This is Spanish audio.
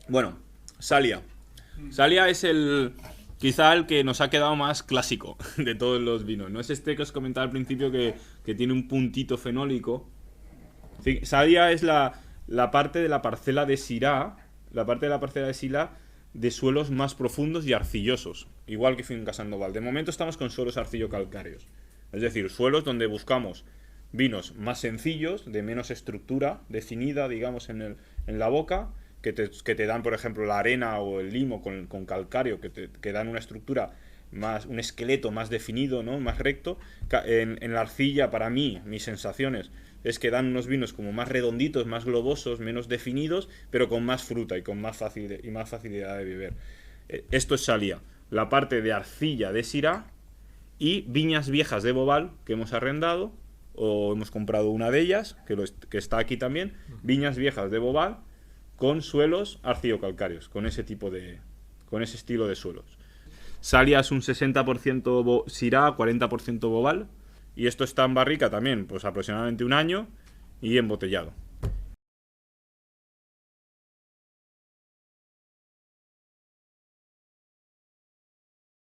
Bueno, Salia. Salia es quizá el que nos ha quedado más clásico de todos los vinos. No es este que os comentaba al principio que tiene un puntito fenólico. Sí, Salia es la parte de la parcela de Syrah, la parte de la parcela de Syrah de suelos más profundos y arcillosos, igual que Finca Sandoval. De momento estamos con suelos arcillo-calcáreos, es decir, suelos donde buscamos vinos más sencillos, de menos estructura definida, digamos, en la boca, que te dan, por ejemplo, la arena o el limo con calcáreo, que dan una estructura más, un esqueleto más definido, ¿no? Más recto. En la arcilla, para mí, mis sensaciones es que dan unos vinos como más redonditos, más globosos, menos definidos, pero con más fruta y con más facilidad de beber. Esto es Salia, la parte de arcilla de Syrah y viñas viejas de Bobal que hemos arrendado o hemos comprado una de ellas, que está aquí también, viñas viejas de Bobal con suelos arcillo-calcáreos, con ese estilo de suelos. Salia es un 60% Syrah, 40% Bobal, y esto está en barrica también, pues aproximadamente un año y embotellado.